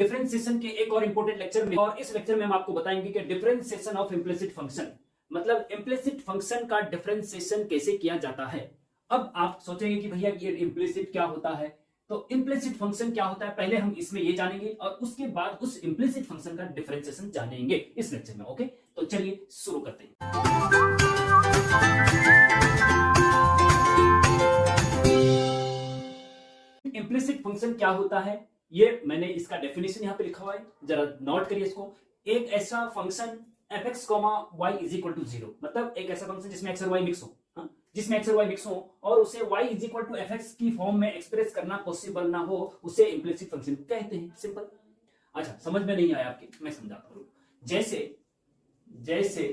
Differentiation के एक और इंपॉर्टेंट लेक्चर में, और इस लेक्चर में हम आपको बताएंगे कि डिफरेंशिएशन ऑफ इम्प्लिसिट फंक्शन, मतलब इम्प्लिसिट फंक्शन का डिफरेंशिएशन कैसे किया जाता है। अब आप सोचेंगे कि भैया ये इम्प्लिसिट क्या होता है, तो इम्प्लिसिट फंक्शन क्या होता है पहले हम इसमें ये जानेंगे और उसके बाद उस इम्प्लिसिट फंक्शन का डिफरेंशिएशन जानेंगे इस लेक्चर में। ओके, तो चलिए शुरू करते हैं। इम्प्लिसिट फंक्शन क्या होता है, ये मैंने इसका डेफिनेशन यहां पे लिखा हुआ है, जरा नोट करिए इसको। एक ऐसा function fx, y is equal to 0, मतलब एक ऐसा फंक्शन जिसमें x और y मिक्स हो, जिसमें x और y मिक्स हो और उसे y is equal to fx की फॉर्म में एक्सप्रेस करना पॉसिबल ना हो, उसे इम्प्लिसिट फंक्शन कहते हैं। सिंपल। अच्छा, समझ में नहीं आया आपके, मैं समझाता हूं। जैसे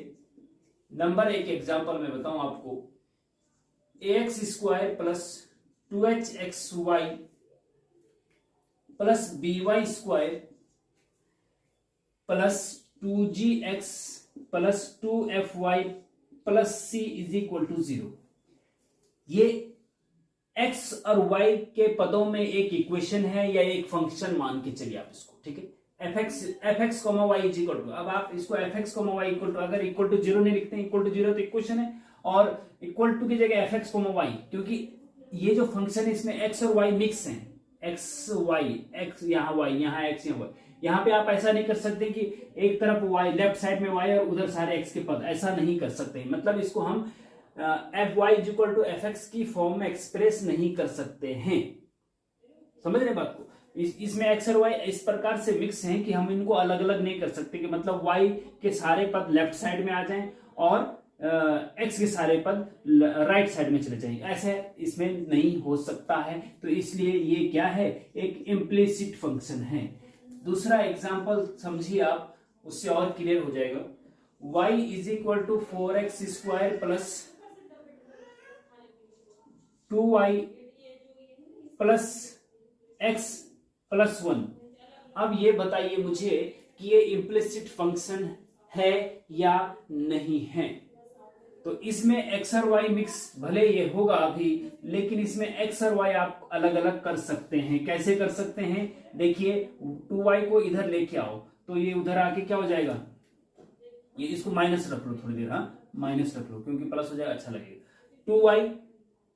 नंबर एक एग्जांपल में बताऊं आपको, ax square plus 2hxy plus by square plus 2gx plus 2fy plus c is equal to 0। ये x और y के पदों में एक इक्वेशन है या एक फंक्शन मान के चलिए आप इसको, ठीक है। fx y is equal to, अब आप इसको fx y इक्वल टू, अगर इक्वल टू 0 नहीं लिखते, इक्वल टू 0 तो इक्वेशन है, और इक्वल टू की जगह fx y, क्योंकि ये जो फंक्शन है इसमें x और y मिक्स हैं, x y, x यहाँ y, यहाँ x, यहाँ y। यहाँ पे आप ऐसा नहीं कर सकते कि एक तरफ y, लेफ्ट साइड में y और उधर सारे x के पद, ऐसा नहीं कर सकते। मतलब इसको हम fy is equal to fx की फॉर्म में एक्सप्रेस नहीं कर सकते हैं। समझ रहे बात को? इसमें x और y इस प्रकार से मिक्स हैं कि हम इनको अलग अलग नहीं कर सकते, कि मतलब y के सारे पद लेफ्ट साइड में आ जाएं और x के सारे पद राइट साइड में चले जाएंगे, ऐसे इसमें नहीं हो सकता है। तो इसलिए ये क्या है, एक इम्प्लिसिट फंक्शन है। दूसरा एग्जांपल समझिए आप, उससे और क्लियर हो जाएगा। y is equal to 4x square plus 2y plus x plus 1। अब ये बताइए मुझे कि ये इम्प्लिसिट फंक्शन है या नहीं है। तो इसमें x और y मिक्स भले ये होगा अभी, लेकिन इसमें x और y आप अलग अलग कर सकते हैं। कैसे कर सकते हैं, देखिए 2y को इधर लेके आओ तो ये उधर आके क्या हो जाएगा, ये इसको माइनस रख लो थोड़ी देर, हाँ माइनस रख लो क्योंकि प्लस हो जाएगा, अच्छा लगेगा। 2y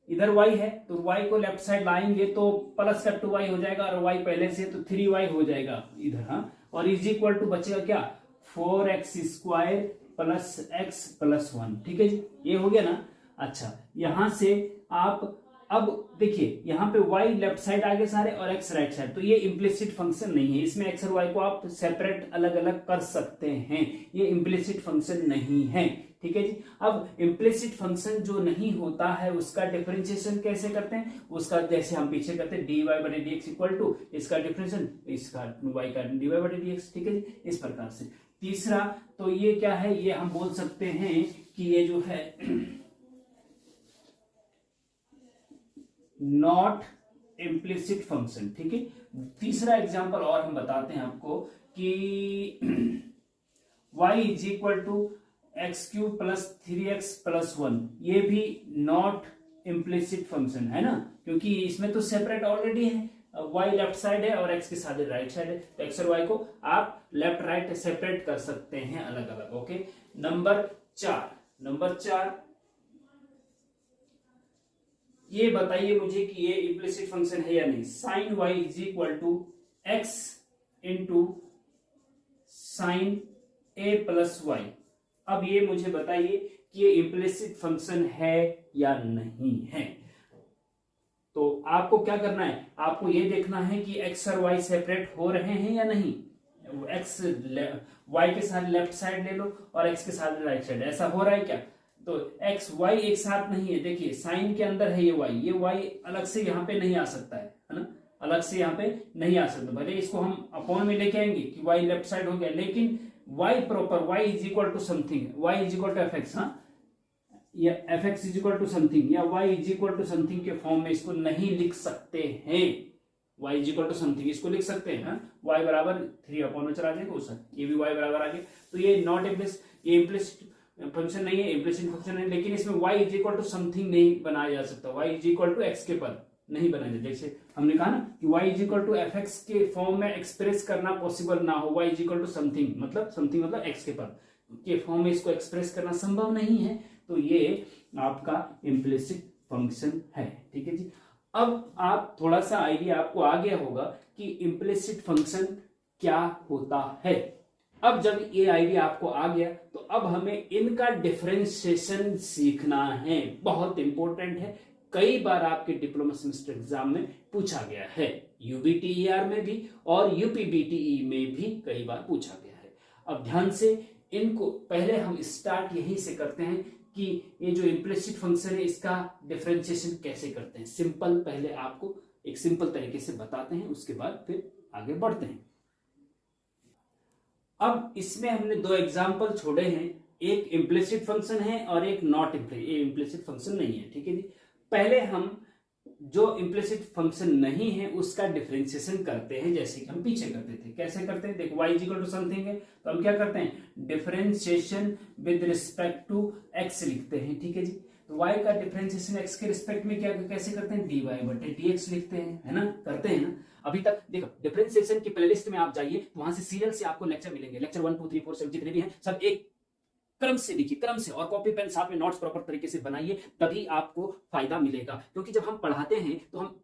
इधर y है तो y को लेफ्ट साइड लाएंगे तो प्लस का 2y हो जाएगा, और y पहले से तो 3y हो जाएगा इधर, हाँ। और इज इक्वल टू बचेगा क्या, 4x square plus x plus 1। ठीक है जी, ये हो गया ना। अच्छा, यहां से आप अब देखिए यहाँ पे y लेफ्ट साइड आगे सारे और x राइट साइड, तो ये इम्प्लिसिट फंक्शन नहीं है। इसमें x और y को आप सेपरेट अलग अलग कर सकते हैं, ये इम्प्लिसिट फंक्शन नहीं है। ठीक है जी। अब इम्प्लिसिट फंक्शन जो नहीं होता है उसका डिफरेंशिएशन कैसे करते हैं, उसका जैसे हम पीछे करते हैं dy बटे dx इक्वल टू इसका डिफरेंशिएशन, इसका y का dy बटे dx। ठीक है जी, इस प्रकार से। तीसरा तो ये क्या है, ये हम बोल सकते हैं कि ये जो है नॉट इम्प्लिसिट फंक्शन। ठीक है, तीसरा एग्जांपल और हम बताते हैं आपको कि y is equal to x cube plus 3x plus 1, ये भी नॉट इम्प्लिसिट फंक्शन है ना, क्योंकि इसमें तो सेपरेट ऑलरेडी है, y लेफ्ट साइड है और x के साथ राइट साइड है, तो x और y को आप लेफ्ट राइट सेपरेट कर सकते हैं अलग अलग। ओके, नंबर 4, ये बताइए मुझे कि ये इम्प्लिसिट फंक्शन है या नहीं। Sine y is equal to x into sine a plus y। अब ये मुझे बताइए कि ये इम्प्लिसिट फंक्शन है या नहीं है। तो आपको क्या करना है, आपको ये देखना है कि x और y सेपरेट हो रहे हैं या नहीं। x y के साथ लेफ्ट साइड ले लो और x के साथ राइट साइड, ऐसा हो रहा है क्या। तो x y एक साथ नहीं है, देखिए साइन के अंदर है ये y अलग से यहाँ पे नहीं आ सकता है ना, अलग से यहाँ पे नहीं आ सकता। भले इसको हम अपॉन में लेके आएंगे कि y लेफ्ट साइड हो गया, लेकिन y proper y is equal to something, y is equal to fx, हाँ, या fx is equal to something या y is equal to something के फॉर्म में इसको नहीं लिख सकते हैं। y is equal to something इसको लिख सकते हैं, हाँ, y बराबर 3 अपॉन में चला जाएगा उसका, ये भी y बराबर आ गया। तो ये नॉट इम्प्लिसिट फंक्शन नहीं है, इम्प्लिसिट फंक्शन है, लेकिन इसमें y is equal to something नहीं बनाया जा सकता। y is equal to x के पद, नहीं बनाया जाता। जैसे हमने कहा ना कि y is equal to f x के फॉर्म में एक्सप्रेस करना पॉसिबल ना हो, y is equal to something मतलब x के पद के फॉर्म में इसको एक्सप्रेस करना संभव नहीं है, तो ये आपका इम्प्लिसिट फंक्शन है। ठीक है जी। अब आप थोड़ा सा आइडिया आपको आ गया होगा कि इम्प्लिसिट फंक्शन क्या होता है। अब जब ये आइडिया आपको आ गया तो अब हमें इनका डिफरेंशिएशन सीखना है, बहुत इंपॉर्टेंट है। कई बार आपके डिप्लोमा सेमेस्टर एग्जाम में पूछा गया है, यूबीटीईआर में भी और यूपीबीटीई में भी कई बार पूछा गया है। अब ध्यान से इनको पहले हम स्टार्ट यहीं से करते हैं कि ये जो इम्प्लिसिट फंक्शन है इसका डिफरेंशिएशन कैसे करते हैं। सिंपल पहले आपको एक सिंपल तरीके से बताते हैं, उसके बाद फिर आगे बढ़ते हैं। अब इसमें हमने दो एग्जाम्पल छोड़े हैं, एक इम्प्लिसिट फंक्शन है और एक नॉट इम्प्लिसिट फंक्शन नहीं है। ठीक है जी। पहले हम जो इम्प्लिसिट फंक्शन नहीं है उसका डिफरेंशिएशन करते हैं, जैसे कि हम पीछे करते थे। कैसे करते हैं, देखो y is equal to something है तो हम क्या करते हैं, differentiation with respect to x लिखते हैं। ठीक है जी। तो y का डिफरेंशिएशन x के रिस्पेक्ट में क्या कैसे करते हैं, dy बटे dx लिखते हैं, है ना, करते हैं ना। अभी तक देखो डिफरेंशिएशन की प्लेलिस्ट में आप जाइए तो वहां से सीरियल से आपको लेक्चर मिलेंगे, लेक्चर 1 2 3 4 7 जितने भी हैं सब एक क्रम से लिखिए, क्रम से, और कॉपी पेन साथ में नोट्स प्रॉपर तरीके से बनाइए, तभी आपको फायदा मिलेगा। क्योंकि जब हम पढ़ाते हैं तो हम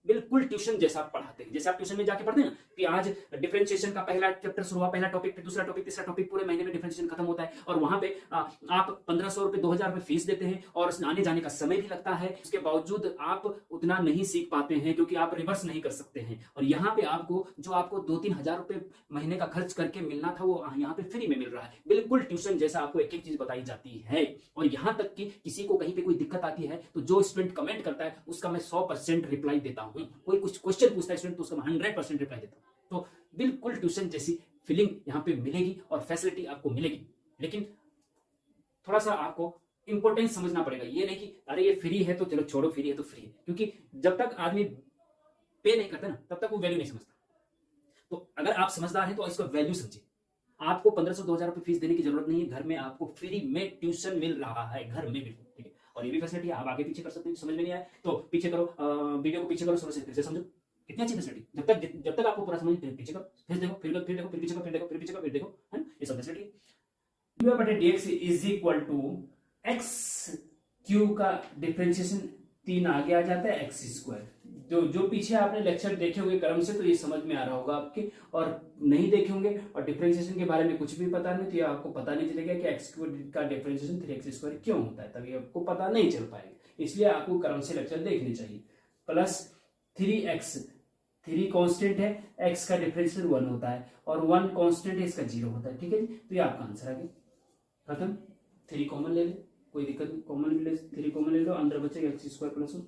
बिल्कुल ट्यूशन जैसा पढ़ाते हैं। जैसे आप ट्यूशन में जाके पढ़ते हैं ना कि आज डिफरेंशिएशन का पहला चैप्टर शुरू हुआ, पहला टॉपिक, फिर दूसरा टॉपिक, तीसरा टॉपिक, पूरे महीने में डिफरेंशिएशन खत्म होता है, और वहां पे आप 1500 रुपए 2000 रुपए फीस देते हैं और आने जाने का समय भी लगता है। उसके बावजूद आप उतना नहीं सीख पाते हैं क्योंकि आप रिवर्स नहीं कर सकते हैं। और यहाँ पे आपको जो आपको 2-3 हजार रुपए महीने का खर्च करके मिलना था वो यहाँ पे फ्री में मिल रहा है। बिल्कुल ट्यूशन जैसा आपको एक एक चीज बताई जाती है। और यहाँ तक कि किसी को कहीं पे कोई दिक्कत आती है तो जो स्टूडेंट कमेंट करता है उसका मैं 100% रिप्लाई देता हूँ। कोई कुछ क्वेश्चन पूछता है स्टूडेंट तो उसका मैं 100% रिप्लाई देता हूँ। तो बिल्कुल ट्यूशन जैसी फीलिंग यहाँ पे मिलेगी और फैसिलिटी आपको मिलेगी। लेकिन थोड़ा सा आपको इंपॉर्टेंस समझना पड़ेगा। ये नहीं कि अरे ये फ्री है तो चलो छोड़ो, फ्री है तो फ्री है, क्योंकि जब तक आदमी पे नहीं करता ना तब तक वो वैल्यू नहीं समझता। तो अगर आप समझदार हैं तो इसका वैल्यू समझिए। आपको 1500-2000 रुपए फीस देने की जरूरत नहीं है, घर में आपको फ्री में ट्यूशन मिल रहा है, घर में बिल्कुल। ठीक है। और ये भी फैसिलिटी आप आगे पीछे कर सकते हैं। समझ में नहीं आया तो पीछे करो, वीडियो को पीछे करो, शुरू से फिर से समझो। कितनी अच्छी फैसिलिटी, जब तक आपको पूरा समझ पीछे करो, फिर देखो, फिर देखो, फिर पीछे करो, फिर देखो, फिर पीछे करो, फिर देखो, है ये सब फैसिलिटी है। dy बटे dx is equal to x cube का डिफरेंशिएशन 3 आगे आ जाता है x स्क्वायर। जो पीछे आपने लेक्चर देखे होंगे क्रम से तो ये समझ में आ रहा होगा आपके, और नहीं देखे होंगे और डिफरेंशिएशन के बारे में कुछ भी पता नहीं तो ये आपको पता नहीं चलेगा कि x का डिफरेंशिएशन 3x स्क्वायर क्यों होता है, तभी आपको पता नहीं चल पाएगा। इसलिए आपको क्रम से लेक्चर देखने चाहिए। प्लस 3x, 3 कांस्टेंट है, x का डिफरेंशिएशन 1 होता है और 1 कांस्टेंट है, इसका 0 होता है। ठीक है, तो ये आपका आंसर आ गया। खत्म। 3 कॉमन ले ले, कोई दिक्कत नहीं, कॉमन ले, 3 कॉमन ले लो, अंदर बचेगा x स्क्वायर प्लस 1,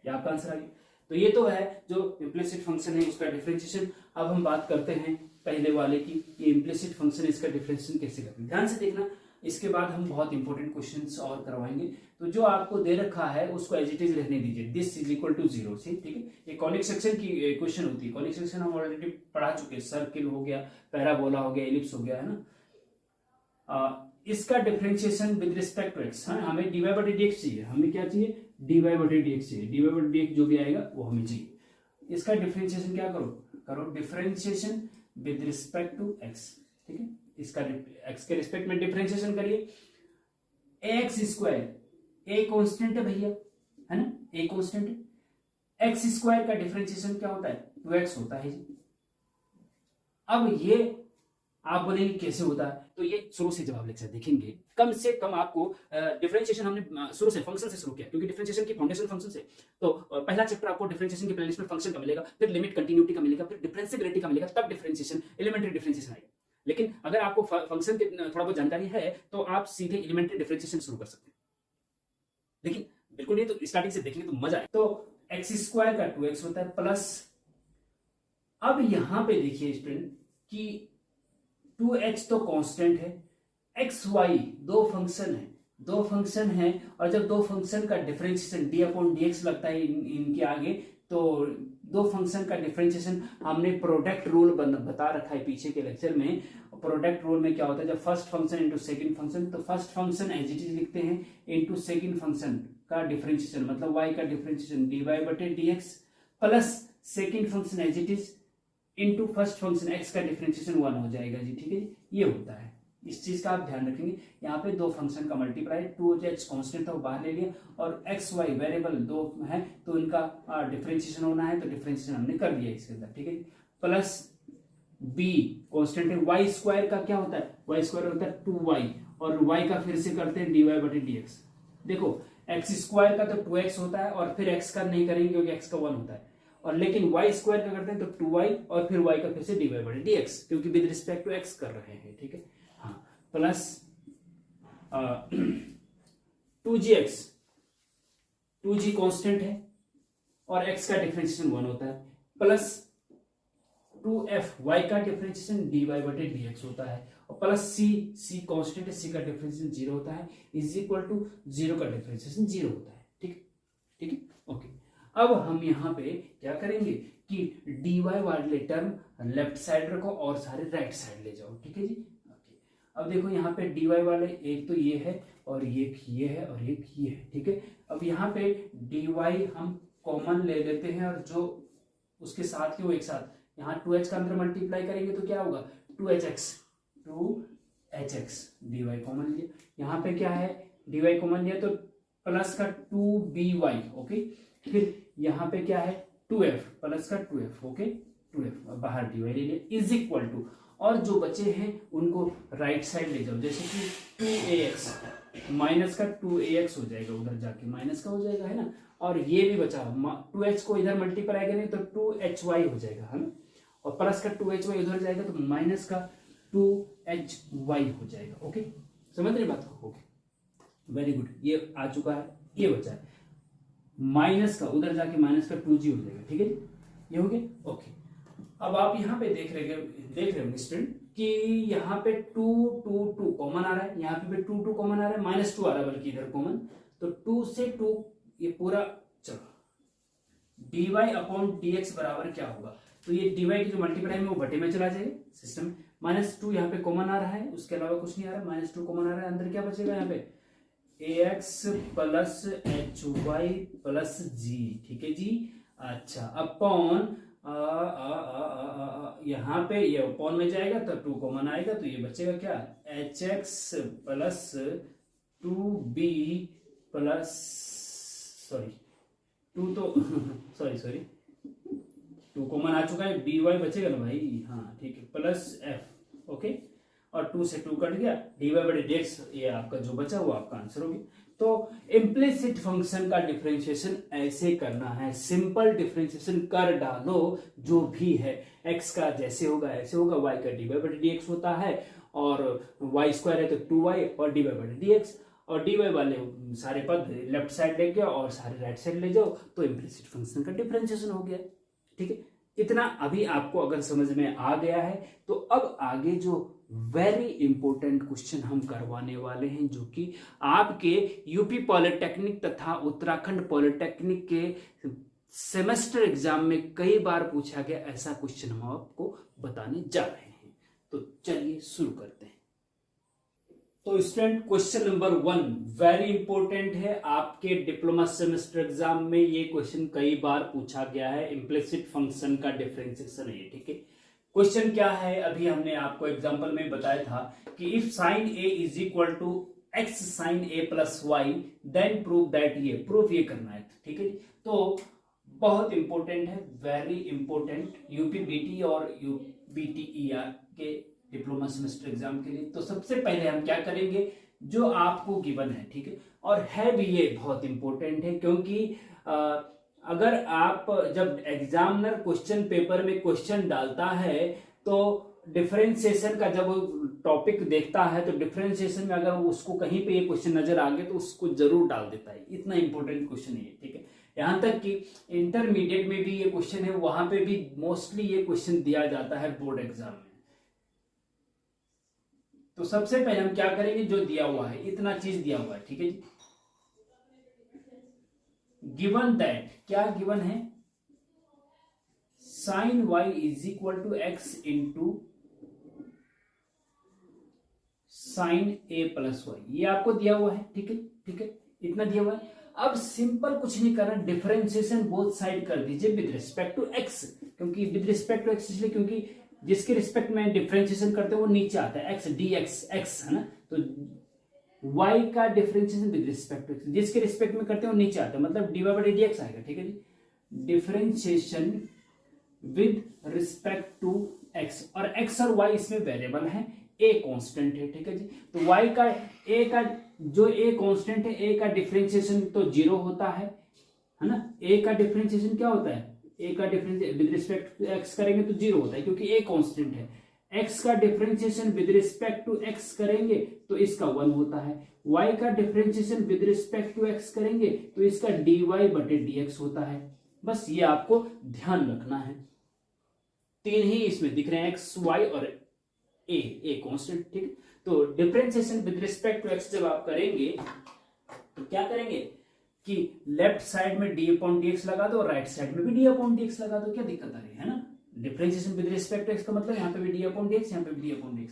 ये आपका आंसर आ गया। तो ये तो है जो इम्प्लिसिट फंक्शन है उसका डिफरेंशिएशन। अब हम बात करते हैं पहले वाले की, ये इम्प्लिसिट फंक्शन इसका डिफरेंशिएशन कैसे करते हैं। ध्यान से देखना, इसके बाद हम बहुत इंपॉर्टेंट क्वेश्चंस और करवाएंगे। तो जो आपको दे रखा है उसको एज इट इज रहने दीजिए, दिस इज इक्वल टू 0 से। ठीक है, ये कॉनिक सेक्शन की क्वेश्चन होती है। कॉनिक सेक्शन हम ऑलरेडी पढ़ा चुके हैं, सर्किल हो गया, पैराबोला हो गया, एलिप्स हो गया, है ना। इसका differentiation with respect to x, हमें dy बटे dx चाहिए। हमें क्या चाहिए, dy बटे dx चाहिए। dy बटे dx जो भी आएगा वो हमें चाहिए। इसका डिफरेंशिएशन क्या करो differentiation with respect to x। ठीक है, इसका x के रिस्पेक्ट में डिफरेंशिएशन करिए। ax स्क्वायर, a कांस्टेंट है भैया, है ना, a कांस्टेंट है। x स्क्वायर का डिफरेंशिएशन क्या होता है, 2x होता है। अब ये आप बोलेंगे कैसे होता है, तो ये शुरू से जब आप लेक्चर देखेंगे कम से कम आपको डिफरेंशिएशन हमने शुरू से फंक्शन से शुरू किया, क्योंकि डिफरेंशिएशन की फाउंडेशन फंक्शन से। तो पहला चैप्टर आपको डिफरेंशिएशन की प्लेलिस्ट में फंक्शन का मिलेगा, फिर लिमिट कंटिन्यूटी का मिलेगा, फिर डिफरेंशिएबिलिटी का मिलेगा, तब डिफरेंशिएशन, एलिमेंट्री डिफरेंशिएशन आएगा। लेकिन अगर आपको फंक्शन की थोड़ा बहुत जानकारी है तो आप सीधे एलिमेंट्री डिफरेंशिएशन शुरू कर सकते हैं। लेकिन बिल्कुल ये तो स्टार्टिंग से देखेंगे तो मजा है। तो एक्स स्क्वायर का 2x होता है प्लस, अब यहां पे देखिए स्टूडेंट कि 2x तो कांस्टेंट है, एक्स वाई दो फंक्शन है और जब दो फंक्शन का डिफरेंशिएशन d अपॉन dx लगता है इनके आगे, तो दो फंक्शन का डिफरेंशिएशन हमने प्रोडक्ट रूल बता रखा है पीछे के लेक्चर में। प्रोडक्ट रूल में क्या होता है, जब first function into second function, तो first function as it is लिखते हैं इंटू सेकंड फंक्शन का डिफरेंशिएशन मतलब y का differentiation dy/dx plus second function as it is into first function x का डिफरेंशिएशन 1 हो जाएगा जी। ठीक है जी, ये होता है। इस चीज का आप ध्यान रखेंगे। यहाँ पे दो फंक्शन का मल्टीप्लाई 2h कांस्टेंट था वो बाहर ले लिया और x y वेरिएबल दो है तो इनका डिफरेंशिएशन होना है तो डिफरेंशिएशन हमने कर दिया इसके अंदर। ठीक है, प्लस b कांस्टेंट है। y स्क्वायर का क्या होता है, y स्क्वायर होता है 2y और y का फिर से करते हैं dy/dx। देखो x स्क्वायर का तो 2x होता है और फिर x का नहीं करेंगे क्योंकि x का 1 होता है, और लेकिन y स्क्वायर का करते हैं तो 2y और फिर y का फिर से dy/dx क्योंकि विद रिस्पेक्ट टू x कर रहे हैं। ठीक है, हाँ, प्लस 2gx, 2g कांस्टेंट है और x का डिफरेंशिएशन 1 होता है, प्लस 2f y का डिफरेंशिएशन dy/dx होता है और प्लस c कांस्टेंट है, c का डिफरेंशिएशन 0 होता है, इज इक्वल टू 0 का डिफरेंशिएशन 0 होता है। ठीक है, ठीक है, ओके। अब हम यहाँ पे क्या करेंगे कि dy वाले टर्म लेफ्ट साइड रखो और सारे राइट साइड ले जाओ। ठीक है जी, ओके। अब देखो यहाँ पे dy वाले एक तो ये है और एक ये है और एक ये है। ठीक है, अब यहाँ पे dy हम कॉमन ले लेते हैं और जो उसके साथ के वो एक साथ, यहाँ 2h का अंदर मल्टीप्लाई करेंगे तो क्या होगा 2hx dy कॉमन लिया। यहाँ पे क्या है dy कॉमन लिया तो प्लस का 2by, ओके। फिर यहाँ पे क्या है 2f प्लस का 2f, ओके, 2f बाहर dy ले लिया इज इक्वल टू, और जो बचे हैं उनको राइट साइड ले जाओ, जैसे कि 2ax माइनस का 2ax हो जाएगा, उधर जाके माइनस का हो जाएगा, है ना। और ये भी बचा 2h को इधर मल्टीप्लाई करेंगे तो 2hy हो जाएगा, है ना, और प्लस का 2hy उधर जाएगा तो माइनस का 2hy हो जाएगा। ओके, समझ रहे बात को? ओके, वेरी गुड, ये आ चुका है, ये बचा है माइनस का, उधर जाके माइनस का 2g हो जाएगा। ठीक है, ये हो गया। ओके, अब आप यहाँ पे देख रहे होंगे स्टूडेंट कि यहाँ पे 2 कॉमन आ रहा है, यहाँ पे 2 कॉमन आ रहा है, -2 आ रहा है बल्कि इधर कॉमन, तो 2 से 2 ये पूरा, चलो dy/dx बराबर क्या होगा, तो ये dy की जो मल्टीप्लाई में वो बटे में चला जाएगा सिस्टम। -2 यहाँ पे कॉमन आ रहा है, उसके अलावा कुछ नहीं आ रहा, -2 कॉमन आ रहा है, अंदर क्या बचेगा यहाँ पे ax plus hy plus g। ठीक है जी, अच्छा, अपॉन यहाँ पे ये अपॉन में जाएगा तो 2 कॉमन आएगा तो ये बचेगा क्या hx plus 2b plus sorry 2 तो सॉरी 2 कॉमन आ चुका है, dy बचेगा ना भाई, हाँ ठीक है, प्लस f, ओके, और 2 से 2 कट गया, dy/dx ये आपका जो बचा वो आपका आंसर हो गया। तो इम्प्लिसिट फंक्शन का डिफरेंशिएशन ऐसे करना है, सिंपल डिफरेंशिएशन कर डालो, जो भी है x का जैसे होगा ऐसे होगा, y का dy/dx होता है और y स्क्वायर है तो 2y और dy/dx, और dy वाले सारे पद लेफ्ट साइड लेके और सारे राइट साइड ले जाओ तो इम्प्लिसिट फंक्शन का डिफरेंशिएशन हो गया। ठीक है, इतना अभी आपको अगर समझ में आ गया है तो अब आगे जो वेरी इंपॉर्टेंट क्वेश्चन हम करवाने वाले हैं, जो कि आपके यूपी पॉलिटेक्निक तथा उत्तराखंड पॉलिटेक्निक के सेमेस्टर एग्जाम में कई बार पूछा गया, ऐसा क्वेश्चन हम आपको बताने जा रहे हैं। तो चलिए शुरू करते हैं। तो student, question number 1 very important है, आपके डिप्लोमा सेमेस्टर एग्जाम में ये क्वेश्चन कई बार पूछा गया है, इम्प्लिसिट फंक्शन का डिफरेंशिएशन है। ठीक है, क्वेश्चन क्या है, अभी हमने आपको एग्जांपल में बताया था कि if sine a is equal to x sine a plus y then prove that, ये प्रूफ ये करना है। ठीक है, तो बहुत इंपॉर्टेंट है, वेरी इंपॉर्टेंट यूपीबीटी और यूपीटीईआर के डिप्लोमा सेमेस्टर एग्जाम के लिए। तो सबसे पहले हम क्या करेंगे, जो आपको गिवन है, ठीक है, और है भी ये बहुत इंपॉर्टेंट है, क्योंकि अगर आप जब एग्जामिनर क्वेश्चन पेपर में क्वेश्चन डालता है तो डिफरेंशिएशन का जब टॉपिक देखता है तो डिफरेंशिएशन में अगर उसको कहीं पे ये क्वेश्चन नजर आ गए तो उसको जरूर डाल देता है, इतना इंपॉर्टेंट क्वेश्चन है। ठीक है, यहां तक कि इंटरमीडिएट में भी ये क्वेश्चन है, वहां पे भी मोस्टली ये क्वेश्चन दिया जाता है बोर्ड एग्जाम में। तो सबसे पहले हम क्या करेंगे, जो दिया हुआ है, इतना चीज दिया हुआ है, ठीक है जी, गिवन दैट, क्या गिवन है, sine y is equal to x into sine a plus y, ये आपको दिया हुआ है। ठीक है, ठीक है, इतना दिया हुआ है। अब सिंपल कुछ नहीं करना, डिफरेंशिएशन बोथ साइड कर दीजिए विद रिस्पेक्ट टू एक्स, क्योंकि विद रिस्पेक्ट टू एक्स इसलिए क्योंकि जिसके रिस्पेक्ट में डिफरेंशिएशन करते हैं वो नीचे आता है, एक्स डी एक्स है ना, तो y का differentiation with respect to x जिसके रिस्पेक्ट में करते हैं वो नीचे आता है, मतलब dy बाई डी एक्स आएगा, ठीक है जी। Differentiation with respect to x, और x और y इसमें वेरिएबल है, a कांस्टेंट है, ठीक है जी। तो y का a का जो a कांस्टेंट है, a का डिफरेंशिएशन तो 0 होता है ना, a का डिफरेंशिएशन क्या होता है, a का differentiation with respect to x करेंगे तो 0 होता है क्योंकि a कांस्टेंट है। x का differentiation with respect to x करेंगे तो इसका 1 होता है, y का differentiation with respect to x करेंगे तो इसका dy बटे dx होता है। बस ये आपको ध्यान रखना है, तीन ही इसमें दिख रहे हैं, x y और a कांस्टेंट, ठीक। तो differentiation with respect to x जब आप करेंगे तो क्या करेंगे कि लेफ्ट साइड में d अपॉन dx लगा दो और राइट साइड में भी d अपॉन dx लगा दो, क्या दिक्कत आ रही है ना। Differentiation with respect to x का मतलब यहाँ पे भी d अपॉन dx, यहाँ पे भी d अपॉन dx,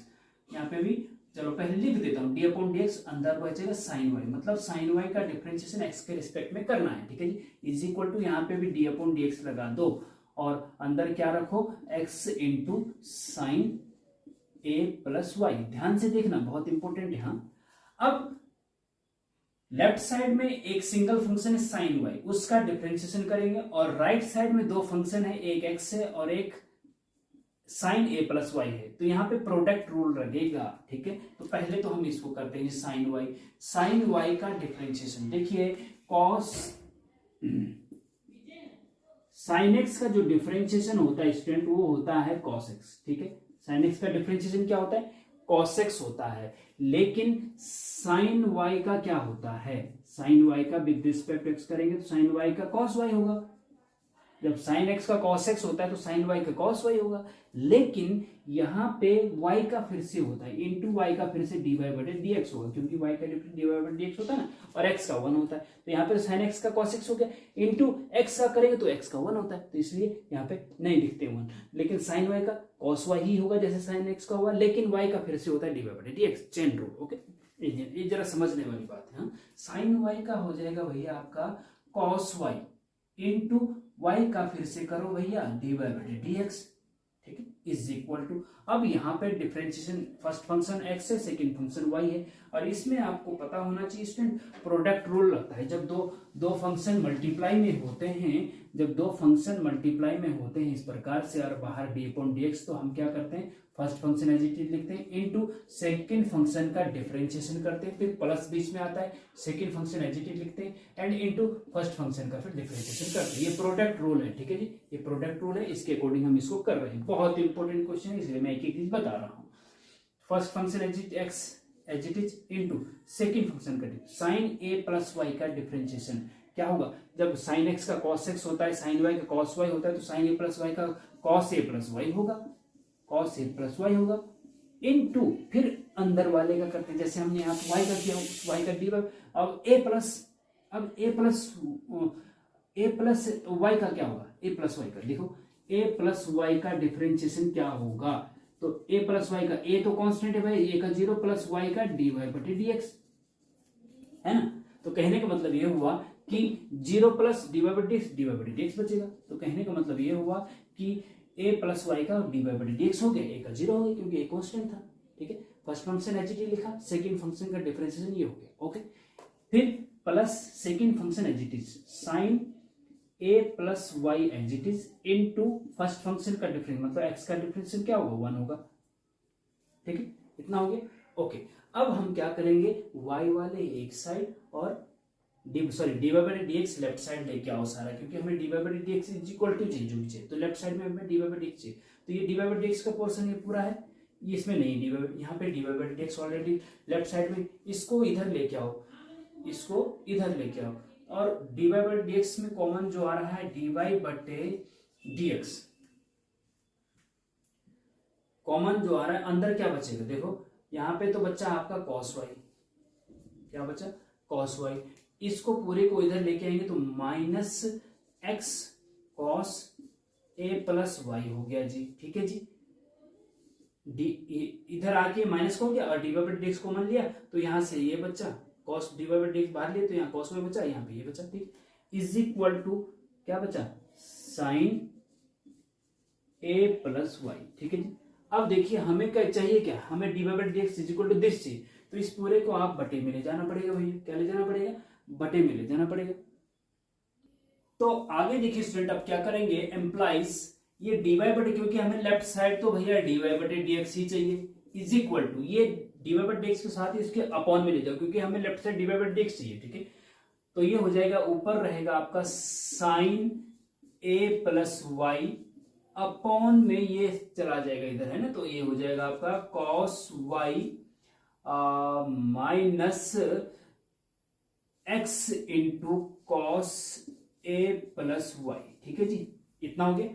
यहाँ पे भी, चलो पहले लिख देता हूँ, d अपॉन dx अंदर बचेगा sin y, मतलब sin y का डिफरेंशिएशन x के रिस्पेक्ट में करना है, ठीक है जी। इज इक्वल टू यहाँ पे भी d अपॉन dx लगा दो और अंदर क्या रखो, x into sine a plus y, ध्यान से देखना बहुत इंपॉर्टेंट है। हाँ, अब लेफ्ट साइड में एक सिंगल फंक्शन है साइन वाई, उसका डिफरेंशिएशन करेंगे, और राइट साइड में दो फंक्शन है, एक एक्स है और एक साइन ए प्लस वाई है, तो यहाँ पे प्रोडक्ट रूल लगेगा, ठीक है। तो पहले तो हम इसको करते हैं साइन वाई का डिफरेंशिएशन, देखिए कॉस साइन एक्स का जो डिफरेंशिएशन होता है स्टूडेंट वो होता है कॉस एक्स, ठीक है। साइन एक्स का डिफरेंशिएशन क्या होता है, कॉस एक्स होता है, लेकिन साइन वाई का क्या होता है, साइन वाई का विद रिस्पेक्ट एक्स करेंगे तो साइन वाई का कॉस वाई होगा, जब साइन एक्स का कॉस एक्स होता है तो साइन वाई का कॉस वाई होगा, लेकिन यहाँ पे वाई का फिर से होता है इंटू वाई का फिर से डी वाई बटे डी एक्स होगा, क्योंकि वाई का डिफरेंस डी वाई बटे डी एक्स होता है ना, और एक्स का 1 होता है, तो यहाँ पे साइन एक्स का कॉस एक्स हो गया, इंटू एक्स का करेंगे तो एक्स का 1 होता है, तो इसलिए यहाँ पे नहीं लिखते 1, लेकिन साइन वाई का कॉस वाई ही होगा जैसे साइन एक्स का हुआ, लेकिन वाई का फिर से होता है डी वाई बटे d x, chain rule, okay. ये जरा समझने वाली बात है। साइन वाई का हो जाएगा भैया आपका कॉस वाई इंटू वाई का फिर से करो भैया डी वाई बटे डी एक्स, ठीक है, इज इक्वल टू, अब यहाँ पे डिफरेंशिएशन फर्स्ट फंक्शन एक्स है, सेकंड फंक्शन वाई है, और इसमें आपको पता होना चाहिए स्टूडेंट प्रोडक्ट रूल लगता है, जब दो फंक्शन मल्टीप्लाई में होते हैं, जब दो फंक्शन मल्टीप्लाई में होते हैं इस प्रकार से और बाहर डी अपॉन डी एक्स, तो हम क्या करते हैं first function as it is लिखते हैं इनटू सेकंड फंक्शन का डिफरेंशिएशन करते हैं, फिर प्लस बीच में आता है, second function as it is लिखते हैं एंड इनटू फर्स्ट फंक्शन का फिर डिफरेंशिएशन करते हैं। ये प्रोडक्ट रूल है, ठीक है जी, ये प्रोडक्ट रूल है, इसके अकॉर्डिंग हम इसको कर रहे हैं। बहुत इंपॉर्टेंट क्वेश्चन है, इसलिए मैं एक एक चीज बता रहा हूँ। First function as it is into second function का साइन ए प्लस वाई का डिफरेंशिएशन क्या होगा, जब साइन एक्स का कॉस एक्स होता है, साइन वाई का कॉस वाई होता है, तो साइन ए प्लस वाई का कॉस ए प्लस वाई होगा, कॉस ए प्लस वाई होगा, इनटू फिर अंदर वाले का करते हैं, जैसे हमने यहाँ वाई का किया, वाई का डी वाई, अब ए प्लस वाई का क्या होगा, ए प्लस वाई का लिखो, ए प्लस वाई का डिफरेंशिएशन क्या होगा, तो ए प्लस वाई का, ए तो कांस्टेंट है भाई, ए का 0 प्लस वाई का डी वाई बटे डी एक्स है ना। तो कहने का मतलब ये हुआ कि 0 प्लस डी वाई बटे डी एक्स बचेगा, तो कहने का मतलब ये हुआ कि a प्लस वाई का डी वाई बटे डी एक्स हो गया, a का 0 हो गया क्योंकि a कांस्टेंट था, ठीक है। First function as it is लिखा, सेकंड फंक्शन का डिफरेंशिएशन ये हो गया, ओके। फिर plus second function as it is sine a plus y as it is into first function का डिफरेंस, मतलब x का डिफरेंशिएशन क्या होगा 1 होगा, ठीक है, इतना हो गया, ओके। अब हम क्या करेंगे, y वाले एक साइड और d y by d x left side लेके आओ सारा, क्योंकि हमें d y by d x is equal to चाहिए, तो लेफ्ट साइड में हमें d y by d x चाहिए, तो ये d y by d x का पोर्शन ये पूरा है, ये इसमें नहीं डी वाई, यहाँ पे d y by d x already left side में, इसको इधर लेके आओ, इसको इधर लेके आओ, और d y by d x में कॉमन जो आ रहा है डी वाई बटे डी एक्स, कॉमन जो आ रहा है, अंदर क्या बचेगा, देखो यहाँ पे तो बच्चा आपका कॉस वाई, क्या बचा कॉस वाई, इसको पूरे को इधर लेके आएंगे तो minus x cos a plus y हो गया जी, ठीक है जी। डी इधर आके माइनस हो गया और डी वाई बटे डी एक्स कॉमन लिया, तो यहां से ये बच्चा कॉस डीवाई बाई डी बाहर लिए तो यहाँ कॉस वाई बचा, यहाँ पे ये बचा, ठीक, इज इक्वल टू क्या बचा, साइन ए प्लस वाई, ठीक है जी। अब देखिए हमें क्या चाहिए, क्या हमें d y by d x is equal to this चाहिए, तो इस पूरे को आप बटे में ले जाना पड़ेगा भैया, क्या ले जाना पड़ेगा, बटे में ले जाना पड़ेगा। तो आगे देखिए स्टूडेंट अब क्या करेंगे, एम्प्लाइज ये डी वाई बटे, क्योंकि हमें लेफ्ट साइड तो भैया डी वाई बटे डी एक्स ही चाहिए, इज इक्वल टू ये डी वाई बटे डी एक्स के साथ ही इसके अपॉन में ले जाओ, क्योंकि हमें लेफ्ट साइड डी वाई बटे डी एक्स चाहिए, ठीक है। तो ये हो जाएगा, ऊपर रहेगा आपका sign a plus y, upon में ये चला जाएगा इधर, है ना, तो ये हो जाएगा आपका cos y minus x into cos a plus y, ठीक है जी, इतना हो गया।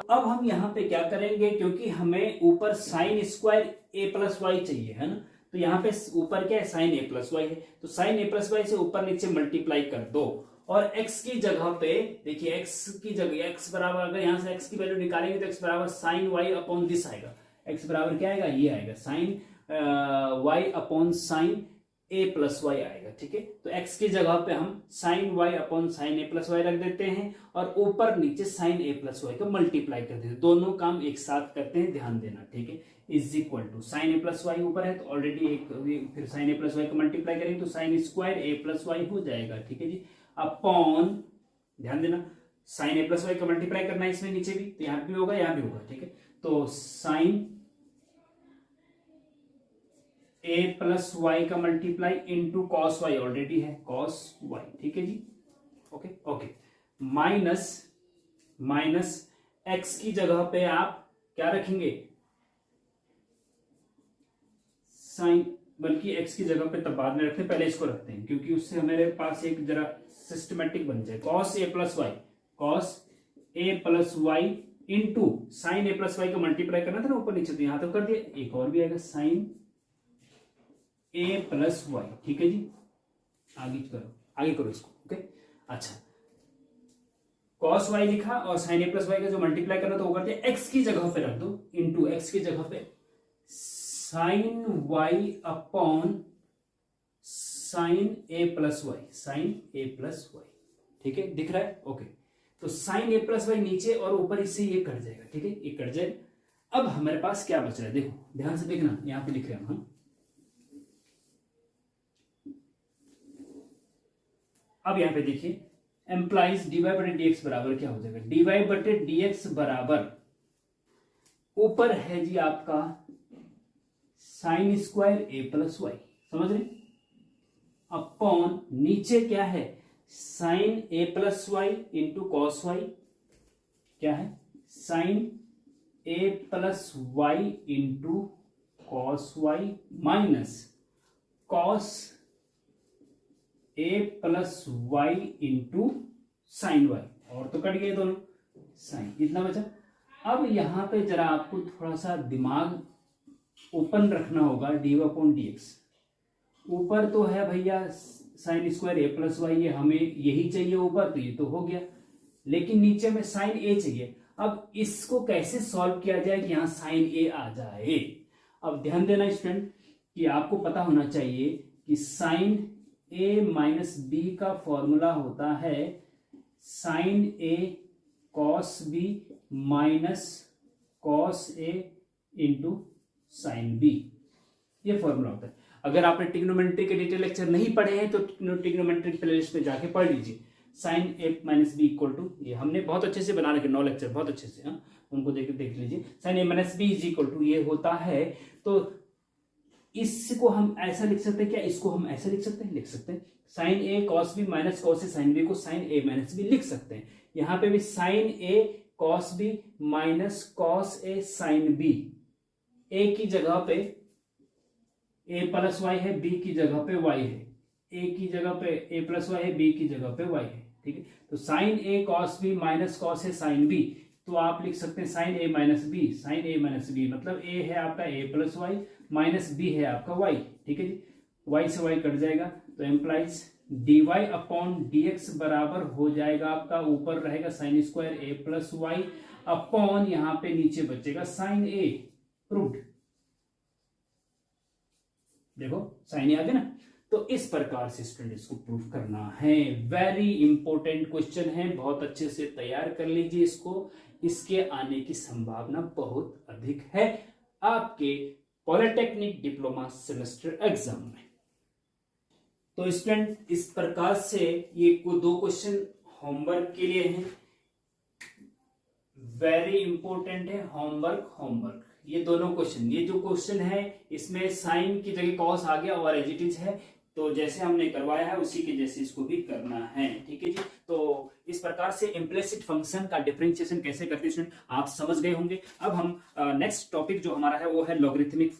अब हम यहाँ पे क्या करेंगे, क्योंकि हमें ऊपर sign square a plus Y चाहिए, है ना, तो यहाँ पे ऊपर क्या है, साइन ए प्लस वाई है, तो साइन ए प्लस वाई से ऊपर नीचे मल्टीप्लाई कर दो, और x की जगह पे देखिए, x की जगह x बराबर, अगर यहां से x की वैल्यू निकालेंगे तो x बराबर साइन वाई अपॉन दिस आएगा, x बराबर क्या आएगा, ये आएगा sine y upon sine a plus y आएगा, ठीक है। तो x की जगह पे हम sine y upon sine a plus y रख देते हैं, और ऊपर नीचे साइन a प्लस वाई का मल्टीप्लाई कर देते हैं, दोनों काम एक साथ करते हैं, ध्यान देना, ठीक है। Is equal to sine a plus y ऊपर है तो ऑलरेडी एक, फिर साइन a प्लस वाई का मल्टीप्लाई करेंगे तो sine square a plus y हो जाएगा, ठीक है जी, अपॉन, ध्यान देना, साइन ए प्लस वाई का मल्टीप्लाई करना है इसमें नीचे भी, तो यहां भी होगा, यहां भी होगा, ठीक है। तो साइन ए प्लस वाई का multiply into cos y already है, कॉस वाई, ठीक है जी, okay okay, minus minus x की जगह पे आप क्या रखेंगे, साइन, बल्कि x की जगह पे तब बाद में रखते हैं, पहले इसको रखते हैं, क्योंकि उससे हमारे पास एक जरा सिस्टमेटिक बन जाए, cos a plus Y, cos a plus y into sine a plus y का मल्टीप्लाई करना था ना ऊपर नीचे, तो यहां तो कर दिया, एक और भी आएगा साइन ए प्लस वाई, ठीक है जी, आगे करो इसको, ओके। अच्छा, कॉस वाई लिखा और साइन ए प्लस वाई का जो मल्टीप्लाई करना तो वो कर दिया, एक्स की जगह पे रख दो, इंटू एक्स की जगह पे sign y upon sine a plus Y, sign a plus y, ठीक है, दिख रहा है, ओके। तो साइन ए प्लस वाई नीचे और ऊपर इससे ये कट जाएगा, ठीक है, ये कट जाएगा। अब हमारे पास क्या बच रहा है, देखो ध्यान से देखना, यहां पे लिख रहे हैं हम, अब यहां पे देखिए, एम्प्लाइज डी वाई बटे डी एक्स बराबर क्या हो जाएगा, डी वाई बटे डी एक्स बराबर, ऊपर है जी आपका sine square a plus y, समझ रहे, अपॉन नीचे क्या है, sine a plus y into cos y, क्या है, sine a plus y into cos y minus cos a plus y into sine y, और तो कट गए दोनों साइन, इतना बचा। अब यहां पे जरा आपको थोड़ा सा दिमाग ओपन रखना होगा, डी अपॉन डी एक्स, ऊपर तो है भैया sign square a plus y, ये हमें यही चाहिए ऊपर, तो ये तो हो गया, लेकिन नीचे में साइन ए चाहिए। अब इसको कैसे सॉल्व किया जाए कि यहां साइन ए आ जाए। अब ध्यान देना स्टूडेंट कि आपको पता होना चाहिए कि साइन ए माइनस बी का फॉर्मूला होता है साइन ए कॉस बी माइनस कॉस ए इंटू साइन बी, ये फॉर्मूला होता है। अगर आपने ट्रिग्नोमेट्री के डिटेल लेक्चर नहीं पढ़े हैं तो ट्रिग्नोमेट्री प्लेलिस्ट में जाके पढ़ लीजिए, sine a minus b equal to, ये हमने बहुत अच्छे से बना रखे 9 लेक्चर, बहुत अच्छे से, हाँ उनको देख लीजिए, sine a minus b is equal to ये होता है। तो इसको हम ऐसा लिख सकते हैं क्या, इसको हम ऐसा लिख सकते हैं साइन ए कॉस बी माइनस कॉस ए साइन बी को साइन ए माइनस बी लिख सकते हैं। यहाँ पे भी साइन ए कॉस बी माइनस कॉस ए साइन बी, ए की जगह पे ए प्लस वाई है, बी की जगह पे वाई है, ए की जगह पे ए प्लस वाई है, बी की जगह पे वाई है, ठीक है। तो साइन ए कॉस बी माइनस कॉस ए साइन बी, तो आप लिख सकते हैं sine a minus b, sine a minus b मतलब ए है आपका a plus y minus b है आपका वाई, ठीक है जी, वाई से वाई कट जाएगा, तो implies d y upon d x बराबर हो जाएगा आपका, ऊपर रहेगा sine square a plus y upon यहां पे नीचे बचेगा साइन ए, प्रूव्ड, देखो साइन ए आ गया ना। तो इस प्रकार से स्टूडेंट इसको प्रूफ करना है। वेरी इंपॉर्टेंट क्वेश्चन है, बहुत अच्छे से तैयार कर लीजिए इसको, इसके आने की संभावना बहुत अधिक है आपके पॉलिटेक्निक डिप्लोमा सेमेस्टर एग्जाम में। तो स्टूडेंट इस प्रकार से ये दो क्वेश्चन होमवर्क के लिए हैं, वेरी इंपॉर्टेंट है। होमवर्क ये दोनों क्वेश्चन, ये जो क्वेश्चन है इसमें साइन की जगह कॉस आ गया और एज इट इज है, तो जैसे हमने करवाया है उसी के जैसे इसको भी करना है, ठीक है जी। तो इस प्रकार से इम्प्लिसिट फंक्शन का डिफरेंशिएशन कैसे करते हैं स्टूडेंट आप समझ गए होंगे। अब हम नेक्स्ट टॉपिक जो हमारा है वो है लॉगरिथमिक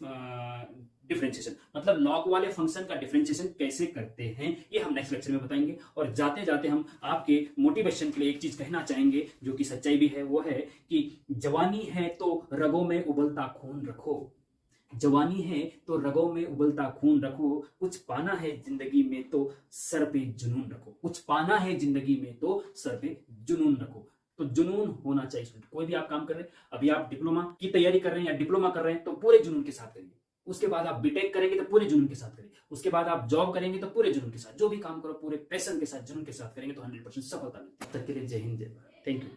डिफरेंशिएशन, मतलब लॉग वाले फंक्शन का डिफरेंशिएशन कैसे करते हैं, ये हम नेक्स्ट लेक्चर में बताएंगे। और जाते जाते हम आपके मोटिवेशन के लिए एक चीज कहना चाहेंगे जो कि सच्चाई भी है, वो है कि जवानी है तो रगों में उबलता खून रखो, जवानी है तो रगों में उबलता खून रखो, कुछ पाना है जिंदगी में तो सर पे जुनून रखो, कुछ पाना है जिंदगी में तो सर पे जुनून रखो। तो जुनून होना चाहिए स्टूडेंट, कोई भी आप काम कर रहे हैं, अभी आप डिप्लोमा की तैयारी कर रहे हैं या डिप्लोमा कर रहे हैं तो पूरे जुनून के साथ करिए, उसके बाद आप बीटेक करेंगे तो पूरे जुनून के साथ करिए, उसके बाद आप जॉब करेंगे तो पूरे जुनून के साथ, जो भी काम करो पूरे पैशन के साथ जुनून के साथ करेंगे तो 100% सफलता मिलती है। तब तक के लिए जय हिंद जय भारत, थैंक यू।